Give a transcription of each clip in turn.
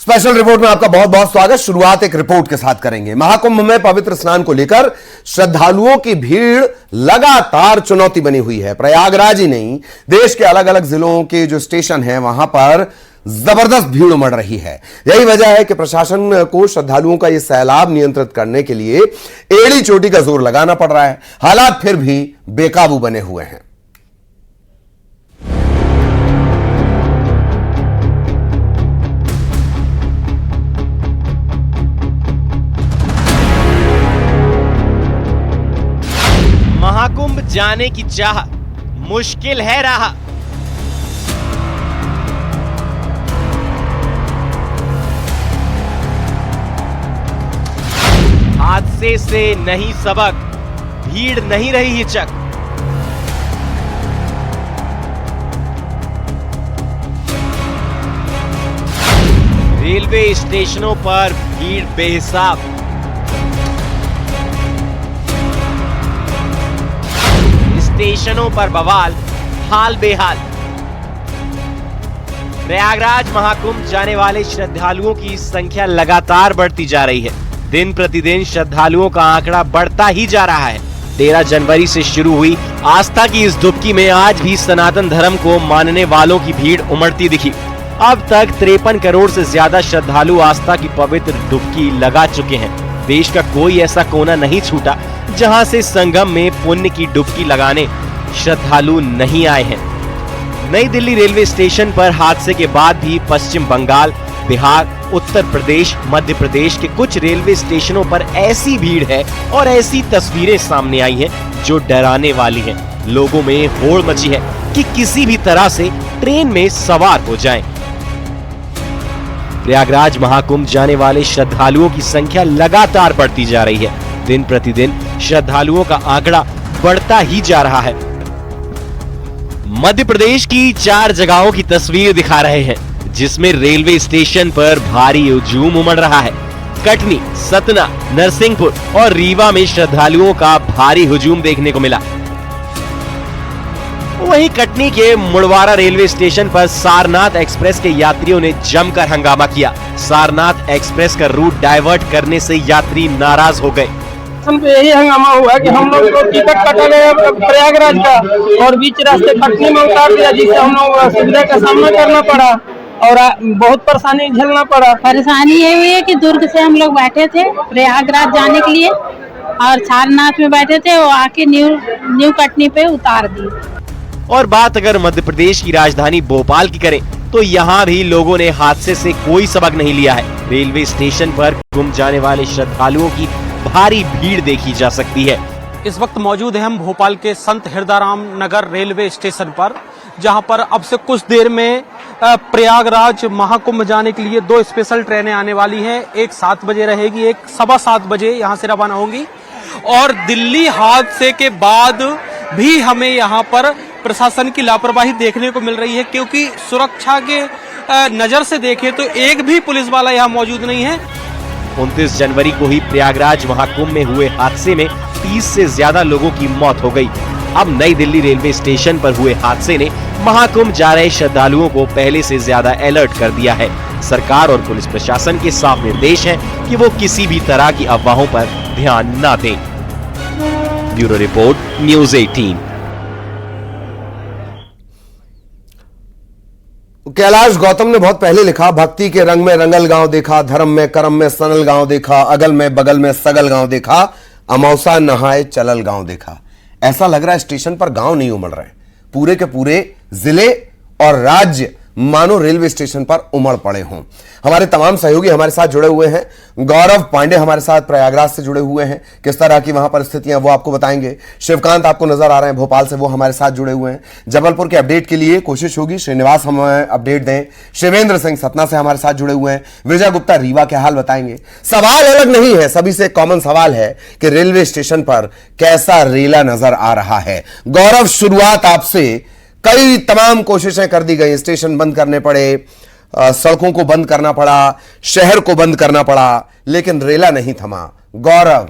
Special report में आपका बहुत बहुत स्वागत। शुरुआत एक रिपोर्ट के साथ करेंगे। महाकुंभ में पवित्र स्नान को लेकर श्रद्धालुओं की भीड़ लगातार चुनौती बनी हुई है। प्रयागराज ही नहीं, देश के अलग अलग जिलों के जो स्टेशन हैं वहां पर जबरदस्त भीड़ उमड़ रही है। यही वजह है कि प्रशासन को श्रद्धालुओं का यह सैलाब नियंत्रित करने के लिए एड़ी चोटी का जोर लगाना पड़ रहा है। हालात फिर भी बेकाबू बने हुए हैं। महाकुंभ जाने की चाह मुश्किल है राह। हादसे से नहीं सबक, भीड़ नहीं रही हिचक। रेलवे स्टेशनों पर भीड़ बेहिसाब। स्टेशनों पर बवाल, हाल बेहाल। प्रयागराज महाकुंभ जाने वाले श्रद्धालुओं की संख्या लगातार बढ़ती जा रही है। दिन प्रतिदिन श्रद्धालुओं का आंकड़ा बढ़ता ही जा रहा है। 13 जनवरी से शुरू हुई आस्था की इस डुबकी में आज भी सनातन धर्म को मानने वालों की भीड़ उमड़ती दिखी। अब तक 53 करोड़ से ज्यादा श्रद्धालु आस्था की पवित्र डुबकी लगा चुके हैं। देश का कोई ऐसा कोना नहीं छूटा जहां से संगम में पुण्य की डुबकी लगाने श्रद्धालु नहीं आए हैं। नई दिल्ली रेलवे स्टेशन पर हादसे के बाद भी पश्चिम बंगाल, बिहार, उत्तर प्रदेश, मध्य प्रदेश के कुछ रेलवे स्टेशनों पर ऐसी भीड़ है और ऐसी तस्वीरें सामने आई हैं जो डराने वाली हैं। लोगों में होड़ मची है कि किसी भी तरह से ट्रेन में सवार हो जाएं। प्रयागराज महाकुंभ जाने वाले श्रद्धालुओं की संख्या लगातार बढ़ती जा रही है। दिन प्रतिदिन श्रद्धालुओं का आंकड़ा बढ़ता ही जा रहा है। मध्य प्रदेश की 4 जगहों की तस्वीर दिखा रहे हैं जिसमें रेलवे स्टेशन पर भारी हुजूम उमड़ रहा है। कटनी, सतना, नरसिंहपुर और रीवा में श्रद्धालुओं का भारी हुजूम देखने को मिला। वहीं कटनी के मुड़वारा रेलवे स्टेशन पर सारनाथ एक्सप्रेस के यात्रियों ने जमकर हंगामा किया। सारनाथ एक्सप्रेस का रूट डाइवर्ट करने से यात्री नाराज हो गए। यही हंगामा हुआ कि हम लोग को टिकट कटा गया प्रयागराज का और बीच रास्ते कटनी में उतार दिया, जिससे हम लोग सुविधा का सामना करना पड़ा और बहुत परेशानी झेलना पड़ा। परेशानी ये हुई है कि दुर्ग से हम लोग बैठे थे प्रयागराज जाने के लिए और सारनाथ में बैठे थे, वो आके न्यू कटनी पे उतार दिए। और बात अगर मध्य प्रदेश की राजधानी भोपाल की करें तो यहाँ भी लोगों ने हादसे से कोई सबक नहीं लिया है। रेलवे स्टेशन पर गुम जाने वाले श्रद्धालुओं की भारी भीड़ देखी जा सकती है। इस वक्त मौजूद हैं हम भोपाल के संत हृदयराम नगर रेलवे स्टेशन पर, जहां पर अब से कुछ देर में प्रयागराज महाकुंभ जाने के लिए 2 स्पेशल ट्रेनें आने वाली हैं। एक 7 बजे रहेगी, एक 7:15 बजे यहां से रवाना होंगी। और दिल्ली हादसे के बाद भी हमें यहां पर प्रशासन की लापरवाही देखने को मिल रही है, क्योंकि सुरक्षा के नजर से देखें तो एक भी पुलिस वाला यहां मौजूद नहीं है। 29 जनवरी को ही प्रयागराज महाकुंभ में हुए हादसे में 30 से ज्यादा लोगों की मौत हो गई। अब नई दिल्ली रेलवे स्टेशन पर हुए हादसे ने महाकुंभ जा रहे श्रद्धालुओं को पहले से ज्यादा अलर्ट कर दिया है। सरकार और पुलिस प्रशासन के साफ निर्देश है कि वो किसी भी तरह की अफवाहों पर ध्यान न दें। Bureau report, news 18। Kailash Gautam ने बहुत पहले लिखा, भक्ति के रंग में रंगल गांव देखा, धर्म में करम में सनल गांव देखा, अगल में बगल में सगल गांव देखा, अमौसा नहाए चलल गांव देखा। ऐसा लग रहा है स्टेशन पर गांव नहीं उमड़ रहे, पूरे के पूरे जिले और राज्य मानो रेलवे स्टेशन पर उमड़ पड़े हों। हमारे तमाम सहयोगी हमारे साथ जुड़े हुए हैं। गौरव पांडे हमारे साथ प्रयागराज से जुड़े हुए हैं, किस तरह की वहां परिस्थितियां वो आपको बताएंगे। शिवकांत आपको नजर आ रहे हैं भोपाल से, वो हमारे साथ जुड़े हुए हैं। जबलपुर के अपडेट के लिए कोशिश होगी श्रीनिवास हमें अपडेट दें। शिवेंद्र सिंह सतना से हमारे साथ जुड़े हुए हैं। विजय गुप्ता रीवा के हाल बताएंगे। सवाल अलग नहीं है, सभी से कॉमन सवाल है कि रेलवे स्टेशन पर कैसा रेला नजर आ रहा है। गौरव, शुरुआत आपसे। कई तमाम कोशिशें कर दी गई, स्टेशन बंद करने पड़े, सड़कों को बंद करना पड़ा, शहर को बंद करना पड़ा, लेकिन रेला नहीं थमा। गौरव।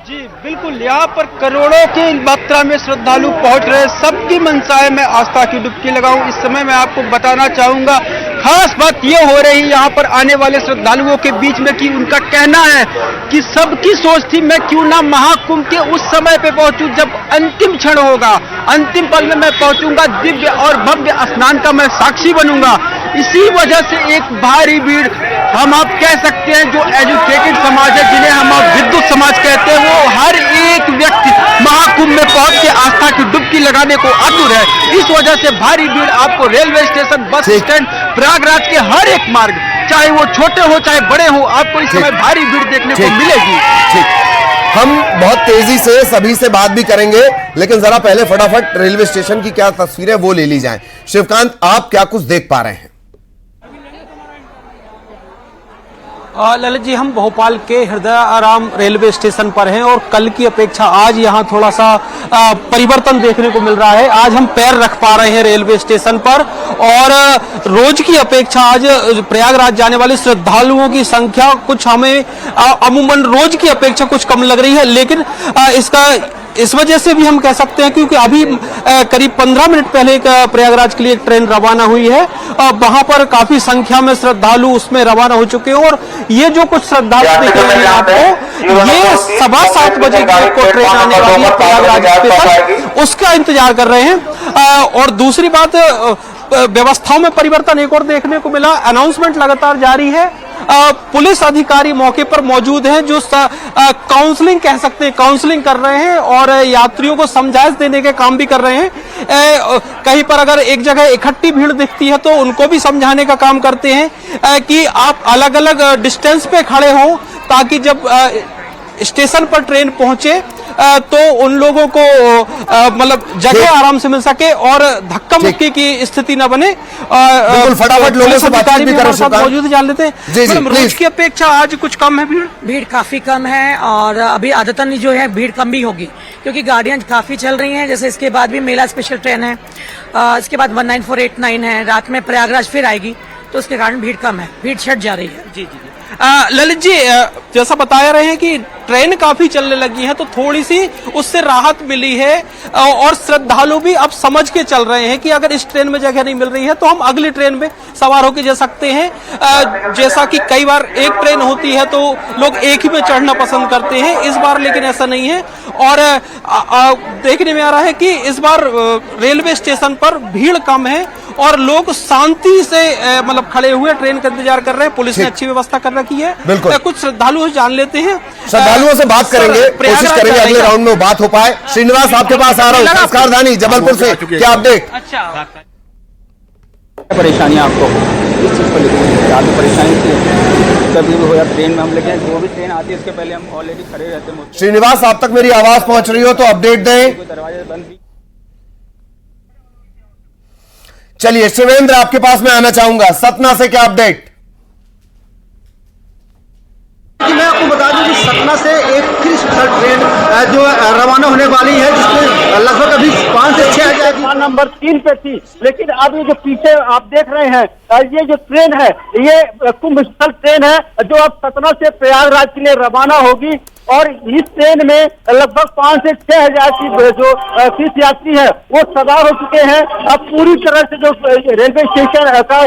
जी बिल्कुल, यहाँ पर करोड़ों की मात्रा में श्रद्धालु पहुंच रहे हैं। सबकी मंशा है मैं आस्था की डुबकी लगाऊं। इस समय मैं आपको बताना चाहूंगा, खास बात ये हो रही है यहाँ पर आने वाले श्रद्धालुओं के बीच में कि उनका कहना है कि सबकी सोच थी मैं क्यों ना महाकुंभ के उस समय पे पहुंचूं जब अंतिम क्षण होगा, अंतिम पल में मैं पहुंचूंगा, दिव्य और भव्य स्नान का मैं साक्षी बनूंगा। इसी वजह से एक भारी भीड़, हम आप कह सकते हैं जो एजुकेटेड समाज है, जिन्हें हम आप विद्युत समाज कहते हैं, वो हर एक व्यक्ति महाकुंभ में पहुंच के आस्था की डुबकी लगाने को आतुर है। इस वजह से भारी भीड़ आपको railway station, bus stand, Prayagraj के हर एक मार्ग, चाहे वो छोटे हो चाहे बड़े हो, आपको इस समय भारी भीड़ देखने को मिलेगी। हम बहुत तेजी से सभी से बात भी करेंगे, लेकिन जरा पहले फटाफट रेलवे स्टेशन की क्या तस्वीरें वो ले ली जाएं। शिवकांत, आप क्या कुछ देख पा रहे हैं? ललित जी, हम भोपाल के हृदय आराम रेलवे स्टेशन पर हैं और कल की अपेक्षा आज यहाँ थोड़ा सा परिवर्तन देखने को मिल रहा है। आज हम पैर रख पा रहे हैं रेलवे स्टेशन पर और रोज की अपेक्षा आज प्रयागराज जाने वाले श्रद्धालुओं की संख्या कुछ हमें अमूमन रोज की अपेक्षा कुछ कम लग रही है, लेकिन इस वजह से भी हम कह सकते हैं क्योंकि अभी करीब 15 मिनट पहले एक प्रयागराज के लिए एक ट्रेन रवाना हुई है। वहां पर काफी संख्या में श्रद्धालु उसमें रवाना हो चुके हैं और ये जो कुछ श्रद्धालु दिख रहे हैं आपको, ये 7:15 बजे को ट्रेन आने वाली है प्रयागराज स्टेशन, उसका इंतजार कर रहे हैं। और दूसरी बात, व्यवस्थाओं में परिवर्तन एक और देखने को मिला। अनाउंसमेंट लगातार जारी है, पुलिस अधिकारी मौके पर मौजूद हैं जो काउंसलिंग कह सकते हैं, काउंसलिंग कर रहे हैं और यात्रियों को समझाइश देने के काम भी कर रहे हैं। कहीं पर अगर एक जगह इकट्ठी भीड़ दिखती है तो उनको भी समझाने का काम करते हैं कि आप अलग अलग डिस्टेंस पे खड़े हों ताकि जब स्टेशन पर ट्रेन पहुंचे तो उन लोगों को मतलब जगह आराम से मिल सके और धक्का मुक्की की स्थिति न बने। फटाफट लोगों से बात भी मौजूद जान लेते हैं। रोज की अपेक्षा आज कुछ कम है भीड़ काफी कम है और अभी आदतन जो है भीड़ कम भी होगी क्योंकि गाड़ियां काफी चल रही हैं। जैसे इसके बाद भी मेला स्पेशल ट्रेन है, इसके बाद 19489 है, रात में प्रयागराज फिर आएगी, तो उसके कारण भीड़ कम है, भीड़ छट जा रही है। जी जी। ललित जी, जैसा बताया रहे हैं कि ट्रेन काफी चलने लगी है तो थोड़ी सी उससे राहत मिली है और श्रद्धालु भी अब समझ के चल रहे हैं कि अगर इस ट्रेन में जगह नहीं मिल रही है तो हम अगली ट्रेन में सवार होकर जा सकते हैं। जैसा कि कई बार एक ट्रेन होती है तो लोग एक ही में चढ़ना पसंद करते हैं, इस बार लेकिन ऐसा नहीं है और देखने में आ रहा है कि इस बार रेलवे स्टेशन पर भीड़ कम है और लोग शांति से मतलब खड़े हुए ट्रेन का इंतजार कर रहे हैं। पुलिस ने अच्छी व्यवस्था कर रखी है। बिल्कुल। कुछ श्रद्धालुओं से जान लेते हैं, श्रद्धालुओं से बात करेंगे, कोशिश करेंगे अगले राउंड में बात हो पाए। श्रीनिवास, आपके पास आ रहा हूँ, नमस्कार धानी जबलपुर से, क्या अपडेट? अच्छा, परेशानियाँ आपको इस चीज़ पर लिखी आपकी परेशानी कभी भी हो या ट्रेन में हम लेके जो भी ट्रेन आती है इसके पहले हम ऑलरेडी खड़े रहते हैं। श्रीनिवास, आप तक मेरी आवाज पहुंच रही हो तो अपडेट दें। दरवाजे बंद भी। चलिए शिवेंद्र, आपके पास मैं आना चाहूंगा, सतना से क्या अपडेट? मैं आपको बता दूं कि सतना से एक फिर स्पेशल ट्रेन जो रवाना होने वाली है, जिसमें लगभग अभी 5 से 6 हजार नंबर 3 पे थी, लेकिन अब ये जो पीछे आप देख रहे हैं ये जो ट्रेन है ये कुंभ स्थल ट्रेन है जो अब सतना से प्रयागराज के लिए रवाना होगी और इस ट्रेन में लगभग 5 से 6 हजार की जो तीर्थ यात्री है वो सवार हो चुके हैं। अब पूरी तरह से जो रेलवे स्टेशन का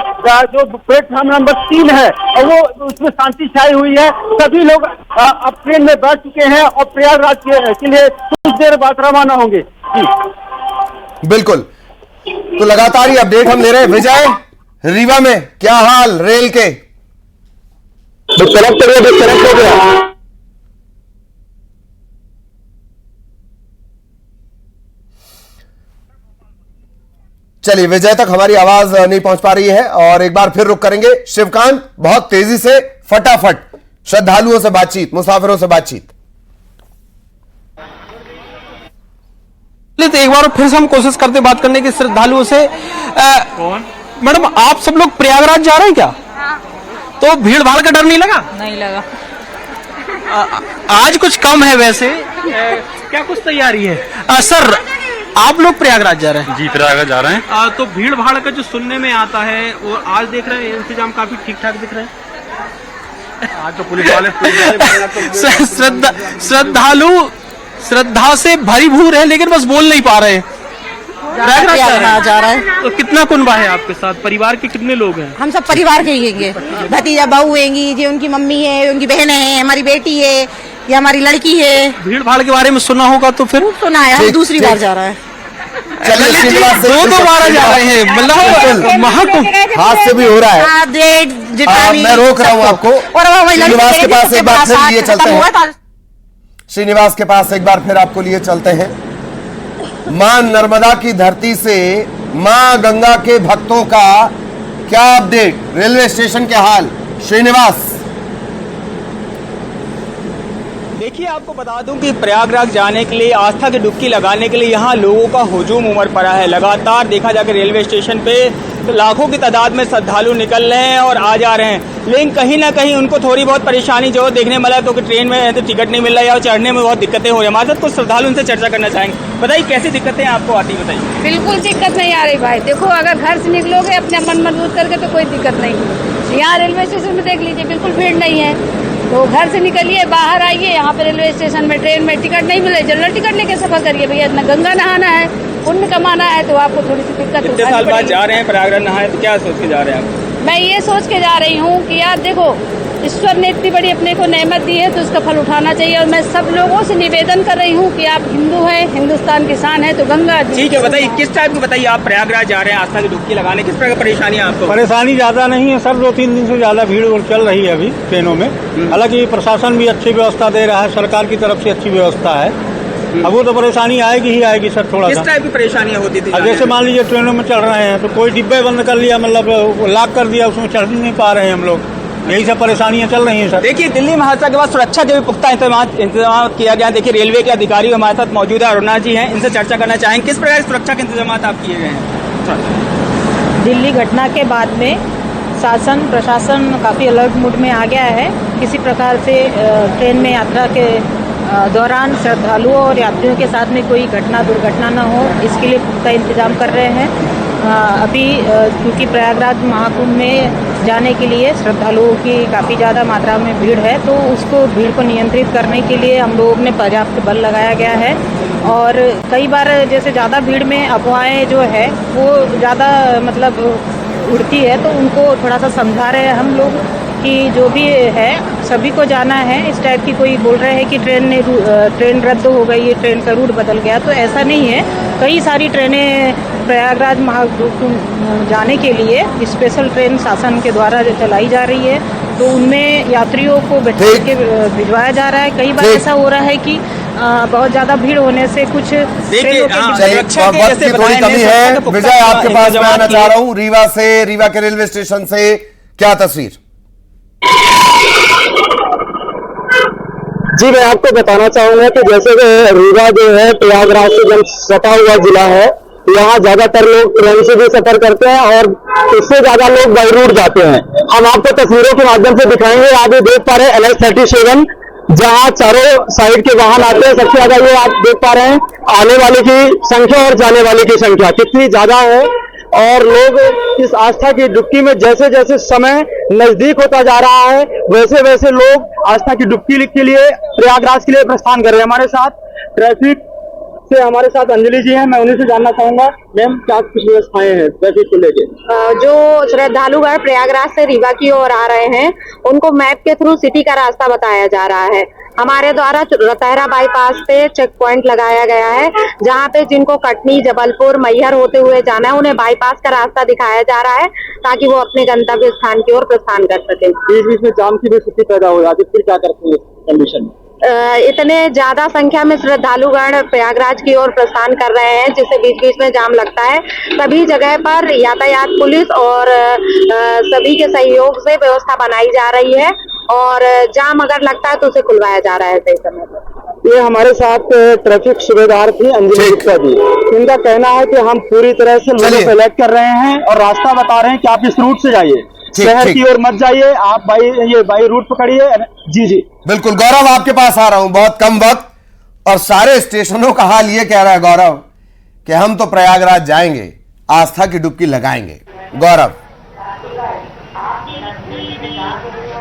जो प्लेटफॉर्म नंबर 3 है वो उसमें शांति छाई हुई है। सभी लोग अब ट्रेन में बैठ चुके हैं और प्रयागराज के लिए कुछ देर बाद रवाना होंगे। बिल्कुल, तो लगातार ये अपडेट हम ले रहे हैं। विजय, रीवा में क्या हाल रेल के? डिस्कनेक्ट हो गया। चलिए, विजय तक हमारी आवाज नहीं पहुंच पा रही है और एक बार फिर रुक करेंगे। शिवकांत, बहुत तेजी से फटाफट श्रद्धालुओं से बातचीत, मुसाफिरों से बातचीत। एक बार फिर से हम कोशिश करते बात करने की श्रद्धालुओं से। मैडम, आप सब लोग प्रयागराज जा रहे हैं क्या? हाँ। तो भीड़ भाड़ का डर नहीं लगा? नहीं लगा। आज कुछ कम है वैसे, क्या कुछ तैयारी है? सर, आप लोग प्रयागराज जा रहे हैं? जी, प्रयागराज जा रहे हैं। तो भीड़ भाड़ का जो सुनने में आता है वो आज देख रहे हैं इंतजाम काफी ठीक ठाक दिख रहे हैं। आज तो पुलिस वाले श्रद्धा से भरीभूर है लेकिन बस बोल नहीं पा रहे हैं। प्रयागराज जा रहा है। तो कितना कुनबा है आपके साथ, परिवार के कितने लोग हैं? हम सब परिवार के ही होंगे, भतीजा बहू होंगी, जी उनकी मम्मी है, उनकी बहनें हैं, हमारी बेटी है, ये हमारी लड़की है। भीड़ भाड़ के बारे में सुना होगा तो फिर सुना है, हम दूसरी बार जा रहा है। चलिए श्रीनिवास से दो बार जा रहे हैं, मतलब महाकुंभ हाथ से भी हो रहा है। मैं रोक रहा हूँ आपको। श्रीनिवास के पास एक बार फिर लिए चलते हैं। श्रीनिवास के पास एक बार फिर आपको लिए चलते हैं। मां नर्मदा की धरती से मां गंगा के भक्तों का क्या अपडेट, रेलवे स्टेशन के हाल, श्रीनिवास। देखिए, आपको बता दूं कि प्रयागराज जाने के लिए, आस्था की डुबकी लगाने के लिए यहाँ लोगों का हुजूम उमड़ पड़ा है। लगातार देखा जाकर रेलवे स्टेशन पे लाखों की तादाद में श्रद्धालु निकल रहे हैं और आ जा रहे हैं, लेकिन कहीं ना कहीं उनको थोड़ी बहुत परेशानी जो देखने मिला, क्योंकि ट्रेन में तो टिकट नहीं मिल रहा है और चढ़ने में बहुत दिक्कतें हो रही है। हमारे साथ कुछ श्रद्धालु उनसे चर्चा करना चाहेंगे। बताइए कैसी दिक्कतें आपको आती, बताइए। बिल्कुल दिक्कत नहीं आ रही भाई, देखो अगर घर से निकलोगे अपने मन मजबूत करके तो कोई दिक्कत नहीं। यहाँ रेलवे स्टेशन में देख लीजिए बिल्कुल भीड़ नहीं है, तो घर से निकलिए, बाहर आइए, यहाँ पे रेलवे स्टेशन में ट्रेन में टिकट नहीं मिले, जनरल टिकट लेके सफर करिए भैया। इतना गंगा नहाना है, पुण्य कमाना है, तो आपको थोड़ी सी दिक्कत कितने साल बाद जा रहे हैं प्रयागराज नहाए, तो क्या सोच के जा रहे हैं आप? मैं ये सोच के जा रही हूँ कि यार देखो, ईश्वर ने इतनी बड़ी अपने को नेमत दी है तो उसका फल उठाना चाहिए। और मैं सब लोगों से निवेदन कर रही हूँ कि आप हिंदू हैं, हिंदुस्तान की शान है, तो गंगा। ठीक है, बताइए किस टाइप की, बताइए आप प्रयागराज जा रहे हैं आस्था की डुबकी लगाने, किस तरह की परेशानी है आपको? परेशानी ज्यादा नहीं है सर, 2-3 दिन से ज्यादा भीड़ चल रही है अभी ट्रेनों में। हालांकि प्रशासन भी अच्छी व्यवस्था दे रहा है, सरकार की तरफ से अच्छी व्यवस्था है। अब वो तो परेशानी आएगी ही आएगी सर, थोड़ा किस सा। टाइप की परेशानियां होती थी? अब जैसे मान लीजिए ट्रेनों में चल रहे हैं तो कोई डिब्बे बंद कर लिया, मतलब लॉक कर दिया, उसमें चढ़ नहीं पा रहे हैं हम लोग, यही सब परेशानियां चल रही हैं सर। देखिए, दिल्ली में हादसा के बाद सुरक्षा के भी पुख्ता इंतजाम किया गया। देखिए, रेलवे के अधिकारी हमारे साथ मौजूद है, अरुणा जी हैं, इनसे चर्चा करना चाहेंगे किस प्रकार सुरक्षा के इंतजाम आप किए गए हैं? दिल्ली घटना के बाद में शासन प्रशासन काफ़ी अलर्ट मूड में आ गया है। किसी प्रकार से ट्रेन में यात्रा के दौरान श्रद्धालुओं और यात्रियों के साथ में कोई दुर्घटना न हो, इसके लिए पुख्ता इंतजाम कर रहे हैं। अभी क्योंकि प्रयागराज महाकुंभ में जाने के लिए श्रद्धालुओं की काफ़ी ज़्यादा मात्रा में भीड़ है, तो उसको भीड़ को नियंत्रित करने के लिए हम लोगों ने पर्याप्त बल लगाया गया है। और कई बार जैसे ज़्यादा भीड़ में अफवाहें जो है वो ज़्यादा मतलब उड़ती है, तो उनको थोड़ा सा समझा रहे हैं हम लोग कि जो भी है सभी को जाना है। इस टाइप की कोई बोल रहे हैं कि ट्रेन रद्द हो गई है, ट्रेन का रूट बदल गया, तो ऐसा नहीं है। कई सारी ट्रेनें प्रयागराज महाकुंभ जाने के लिए स्पेशल ट्रेन शासन के द्वारा चलाई जा रही है, तो उनमें यात्रियों को बैठा के भिजवाया जा रहा है। कई बार ऐसा हो रहा है कि बहुत ज्यादा भीड़ होने से कुछ ट्रेनों के वक्त की थोड़ी कमी है। विजय, आपके पास मैं आना चाह रहा हूँ रीवा के रेलवे स्टेशन से क्या तस्वीर? जी, मैं आपको बताना चाहूंगा कि जैसे रीवा जो है प्रयागराज से जब सटा हुआ जिला है, यहाँ ज्यादातर लोग ट्रेन से भी सफर करते हैं और इससे ज्यादा लोग बाई रूट जाते हैं। हम आपको तस्वीरों के माध्यम से दिखाएंगे। आप ये देख पा रहे हैं LH37, जहाँ चारों साइड के वाहन आते हैं। सबसे ज्यादा ये आप देख पा रहे हैं आने वाले की संख्या और जाने वाले की संख्या कितनी ज्यादा है। और लोग इस आस्था की डुबकी में जैसे जैसे समय नजदीक होता जा रहा है, वैसे वैसे लोग आस्था की डुबकी के लिए प्रयागराज के लिए प्रस्थान कर रहे हैं। हमारे साथ ट्रैफिक से हमारे साथ अंजलि जी हैं, मैं उन्हीं से जानना चाहूंगा मैम क्या कुछ व्यवस्थाएं हैं ट्रैफिक को लेके? जो श्रद्धालुगण प्रयागराज से रीवा की ओर आ रहे हैं, उनको मैप के थ्रू सिटी का रास्ता बताया जा रहा है। हमारे द्वारा रतहरा बाईपास पे चेक पॉइंट लगाया गया है, जहाँ पे जिनको कटनी, जबलपुर, मैहर होते हुए जाना है, उन्हें बाईपास का रास्ता दिखाया जा रहा है ताकि वो अपने गंतव्य स्थान की ओर प्रस्थान कर सके। बीच बीच में जाम की भी स्थिति पैदा हो जाती है, फिर क्या करते हैं कंडीशन में? इतने ज्यादा संख्या में श्रद्धालुगण प्रयागराज की ओर प्रस्थान कर रहे हैं, जिससे बीच बीच में जाम लगता है। सभी जगह पर यातायात पुलिस और सभी के सहयोग से व्यवस्था बनाई जा रही है और जाम अगर लगता है तो उसे खुलवाया जा रहा है सही समय पर। ये हमारे साथ ट्रैफिक सूबेदार थी अंजलि गुप्ता जी। इनका कहना है कि हम पूरी तरह से लोगों को अलर्ट कर रहे हैं और रास्ता बता रहे हैं कि आप इस रूट से जाइए, शहर की ओर मत जाइए, आप बाई रूट पकड़िए। जी जी बिल्कुल। गौरव, आपके पास आ रहा हूं, बहुत कम वक्त और सारे स्टेशनों का हाल ये कह रहा है गौरव कि हम तो प्रयागराज जाएंगे, आस्था की डुबकी लगाएंगे। गौरव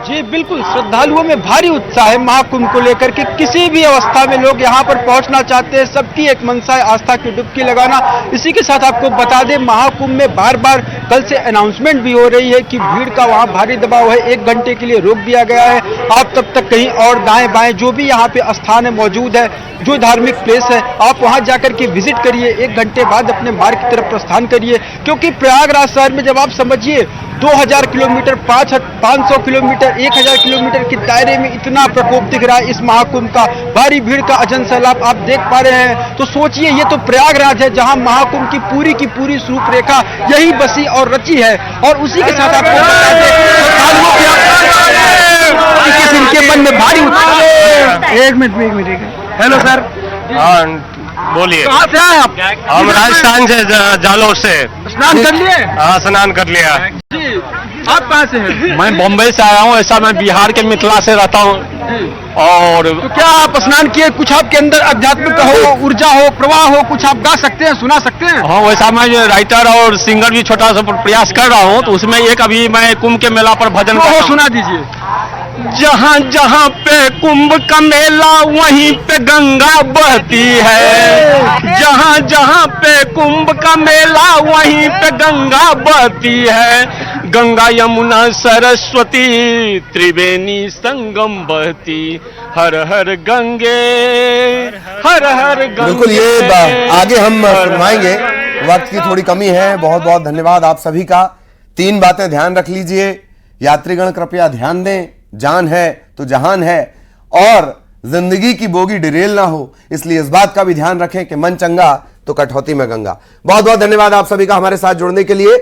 जी जी बिल्कुल, श्रद्धालुओं में भारी उत्साह है महाकुंभ को लेकर के। किसी भी अवस्था में लोग यहाँ पर पहुँचना चाहते हैं, सबकी एक मनसा है आस्था की डुबकी लगाना। इसी के साथ आपको बता दें, महाकुंभ में बार बार कल से अनाउंसमेंट भी हो रही है कि भीड़ का वहाँ भारी दबाव है, 1 घंटे के लिए रोक दिया गया है। आप तब तक कहीं और दाएं बाएं जो भी यहाँ पे स्थान है मौजूद है, जो धार्मिक प्लेस है, आप वहाँ जाकर के विजिट करिए, 1 घंटे बाद अपने मार्ग की तरफ प्रस्थान करिए। क्योंकि प्रयागराज शहर में जब आप समझिए 2000 किलोमीटर, 500 किलोमीटर, 1000 किलोमीटर के दायरे में इतना प्रकोप दिख रहा है इस महाकुंभ का, भारी भीड़ का अजन सैलाब आप देख पा रहे हैं। तो सोचिए, ये तो प्रयागराज है जहां महाकुंभ की पूरी रूपरेखा यही बसी और रची है। और उसी के साथ आपको बता दें, इनके मन में भारी उत्साह। एक मिनट हेलो सर। हाँ बोलिए। कहाँ से आए आप? हम राजस्थान से, जालौर से। स्नान कर लिए? हाँ स्नान कर लिया। जी, आप कहाँ से हैं? मैं बॉम्बे से आया हूँ, ऐसा मैं बिहार के मिथिला से रहता हूँ। और तो क्या आप स्नान किए? कुछ आपके अंदर आध्यात्मिक हो, ऊर्जा हो, प्रवाह हो, कुछ आप गा सकते हैं, सुना सकते हैं? हाँ, वैसा मैं राइटर और सिंगर भी छोटा सा प्रयास कर रहा हूँ, तो उसमें एक अभी मैं कुंभ के मेला पर भजन कर रहा हूँ। सुना दीजिए। जहाँ जहाँ पे कुंभ का मेला वहीं पे गंगा बहती है, जहाँ जहाँ पे कुंभ का मेला वहीं पे गंगा बहती है, गंगा यमुना सरस्वती त्रिवेणी संगम बहती, हर हर गंगे हर हर गंगे। बिल्कुल, ये आगे हम सुनवाएंगे, वक्त की थोड़ी कमी है। बहुत बहुत धन्यवाद आप सभी का। 3 बातें ध्यान रख लीजिए, यात्रीगण कृपया ध्यान दें, जान है तो जहान है, और जिंदगी की बोगी डिरेल ना हो, इसलिए इस बात का भी ध्यान रखें कि मन चंगा तो कटौती में गंगा। बहुत बहुत धन्यवाद आप सभी का हमारे साथ जुड़ने के लिए।